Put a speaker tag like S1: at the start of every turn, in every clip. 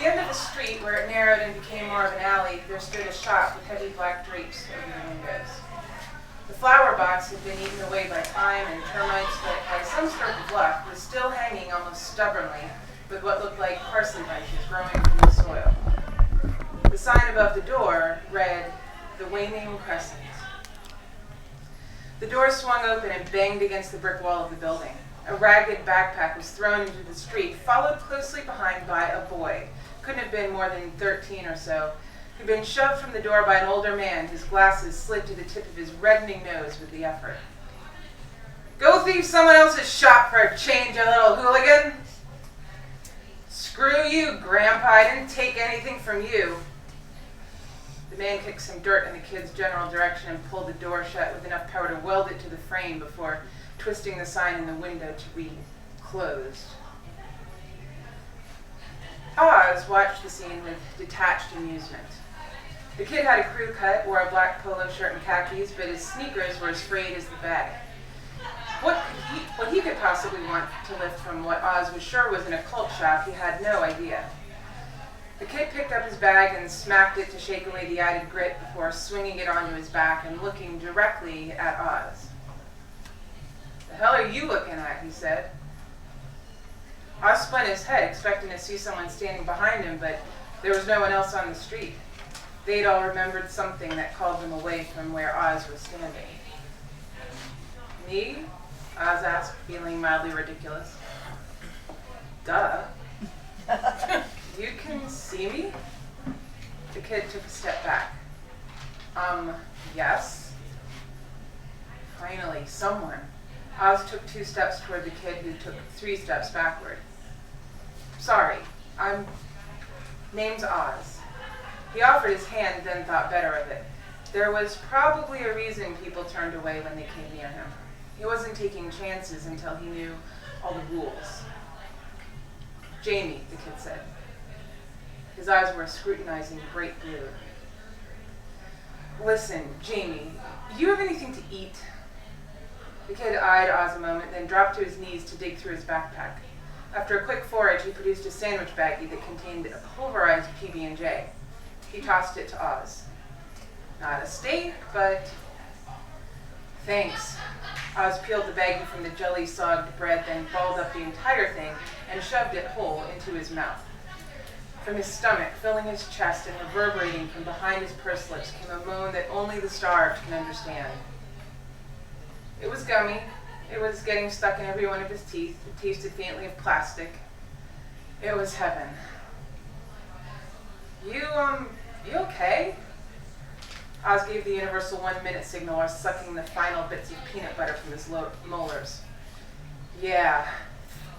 S1: the end of the street, where it narrowed and became more of an alley, there stood a shop with heavy black drapes over the windows. The flower box had been eaten away by time and termites, but by some stroke of luck was still hanging almost stubbornly with what looked like parsley bunches growing from the soil. The sign above the door read, "The Waning Crescent." The door swung open and banged against the brick wall of the building. A ragged backpack was thrown into the street, followed closely behind by a boy. Couldn't have been more than 13 or so. He'd been shoved from the door by an older man, his glasses slid to the tip of his reddening nose with the effort. "Go thieve someone else's shop for a change, you little hooligan." "Screw you, Grandpa, I didn't take anything from you." The man kicked some dirt in the kid's general direction and pulled the door shut with enough power to weld it to the frame before twisting the sign in the window to read, "Closed." Oz watched the scene with detached amusement. The kid had a crew cut, wore a black polo shirt and khakis, but his sneakers were as frayed as the bag. What he could possibly want to lift from what Oz was sure was an occult shop, he had no idea. The kid picked up his bag and smacked it to shake away the added grit before swinging it onto his back and looking directly at Oz. "The hell are you looking at?" he said. Oz spun his head, expecting to see someone standing behind him, but there was no one else on the street. They'd all remembered something that called them away from where Oz was standing. "Me?" Oz asked, feeling mildly ridiculous. "Duh. You can see me?" The kid took a step back. Yes." Finally, someone. Oz took 2 steps toward the kid, who took 3 steps backward. "Sorry, name's Oz." He offered his hand, then thought better of it. There was probably a reason people turned away when they came near him. He wasn't taking chances until he knew all the rules. "Jamie," the kid said. His eyes were scrutinizing bright blue. "Listen, Jamie, you have anything to eat?" The kid eyed Oz a moment, then dropped to his knees to dig through his backpack. After a quick forage, he produced a sandwich baggie that contained a pulverized PB&J. He tossed it to Oz. "Not a steak, but..." "Thanks." Oz peeled the baggie from the jelly-sogged bread, then balled up the entire thing and shoved it whole into his mouth. From his stomach, filling his chest and reverberating from behind his pursed lips, came a moan that only the starved can understand. It was gummy. It was getting stuck in every one of his teeth. It tasted faintly of plastic. It was heaven. You okay?" Oz gave the universal 1-minute signal while sucking the final bits of peanut butter from his molars. "Yeah.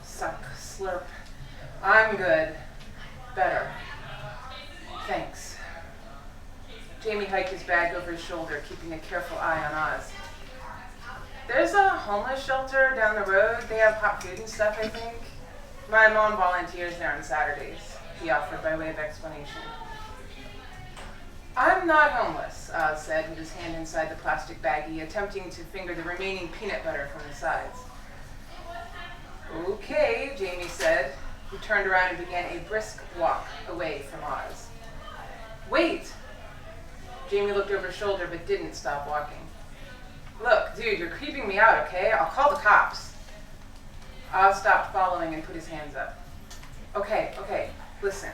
S1: Suck, slurp. I'm good. Better. Thanks." Jamie hiked his bag over his shoulder, keeping a careful eye on Oz. "There's a homeless shelter down the road. They have hot food and stuff, I think. My mom volunteers there on Saturdays," he offered by way of explanation. "I'm not homeless," Oz said, with his hand inside the plastic baggie, attempting to finger the remaining peanut butter from the sides. "Okay," Jamie said. He turned around and began a brisk walk away from Oz. "Wait!" Jamie looked over his shoulder but didn't stop walking. "Look, dude, you're creeping me out, okay? I'll call the cops." Oz stopped following and put his hands up. Okay, listen.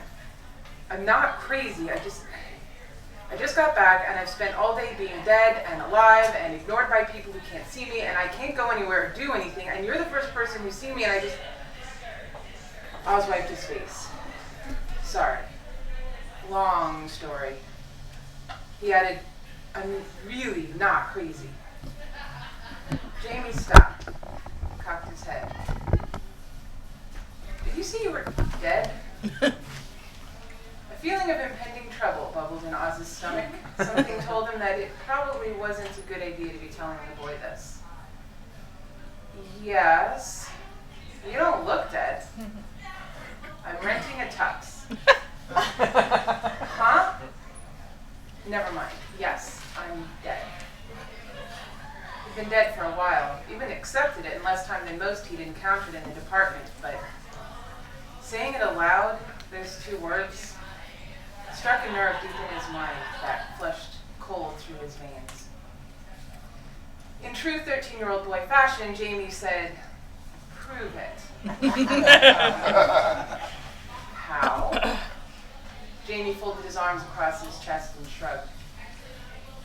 S1: I'm not crazy. I just got back and I've spent all day being dead and alive and ignored by people who can't see me, and I can't go anywhere or do anything, and you're the first person who's seen me, and I just..." Oz wiped his face. "Sorry. Long story." He added, "I'm really not crazy." Jamie stopped, cocked his head. "Did you say you were dead?" A feeling of impending trouble bubbled in Oz's stomach. Something told him that it probably wasn't a good idea to be telling the boy this. "Yes. You don't look dead." "I'm renting a tux." "Huh?" "Never mind. Yes, I'm dead." He'd been dead for a while, even accepted it in less time than most he'd encountered in the department, but saying it aloud, Those two words struck a nerve deep in his mind that flushed cold through his veins. In true 13-year-old boy fashion, Jamie said, "Prove it." How? Jamie folded his arms across his chest and shrugged.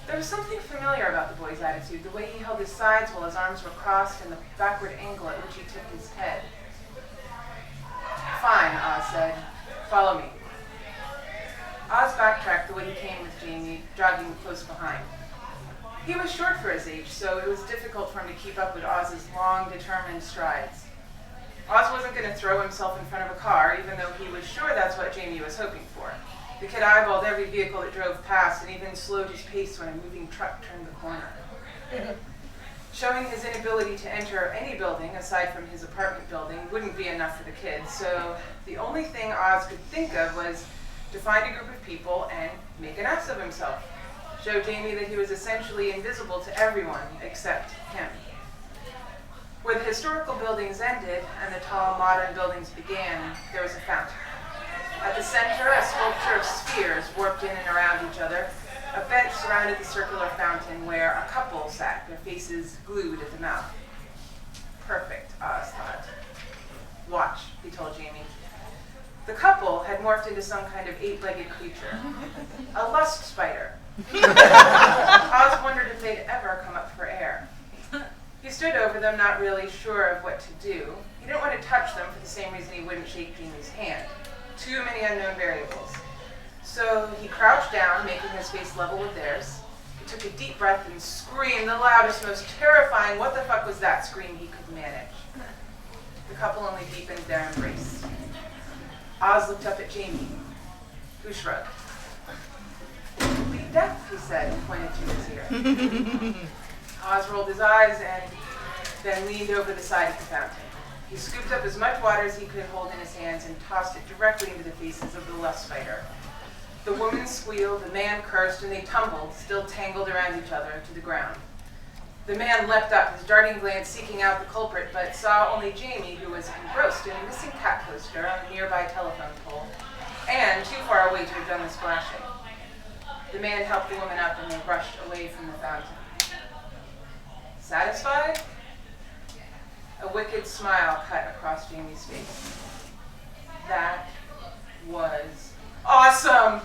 S1: There was something familiar about the boy's attitude, the way he held his sides while his arms were crossed and the backward angle at which he tipped his head. "Fine," Oz said. "Follow me." Oz backtracked the way he came with Jamie, jogging close behind. He was short for his age, so it was difficult for him to keep up with Oz's long, determined strides. Oz wasn't going to throw himself in front of a car, even though he was sure that's what Jamie was hoping for. The kid eyeballed every vehicle that drove past and even slowed his pace when a moving truck turned the corner. Showing his inability to enter any building aside from his apartment building wouldn't be enough for the kid, so the only thing Oz could think of was to find a group of people and make an ass of himself. Show Jamie that he was essentially invisible to everyone except him. Where the historical buildings ended and the tall modern buildings began, there was a fountain. At the center, a sculpture of spheres warped in and around each other. A bench surrounded the circular fountain where a couple sat, their faces glued at the mouth. Perfect, Oz thought. "Watch," he told Jamie. The couple had morphed into some kind of 8-legged creature. A lust spider. Oz wondered if they'd ever come up for air. He stood over them, not really sure of what to do. He didn't want to touch them for the same reason he wouldn't shake Jamie's hand. Too many unknown variables. So he crouched down, making his face level with theirs. He took a deep breath and screamed the loudest, most terrifying, "What the fuck was that?" scream he could manage. The couple only deepened their embrace. Oz looked up at Jamie, who shrugged. "Be deaf," he said, and pointed to his ear. Oz rolled his eyes and then leaned over the side of the fountain. He scooped up as much water as he could hold in his hands and tossed it directly into the faces of the lust spider. The woman squealed, the man cursed, and they tumbled, still tangled around each other, to the ground. The man leapt up, his darting glance seeking out the culprit, but saw only Jamie, who was engrossed in a missing cat poster on a nearby telephone pole, and too far away to have done the splashing. The man helped the woman up and they rushed away from the fountain. Satisfied? A wicked smile cut across Jamie's face. That was awesome!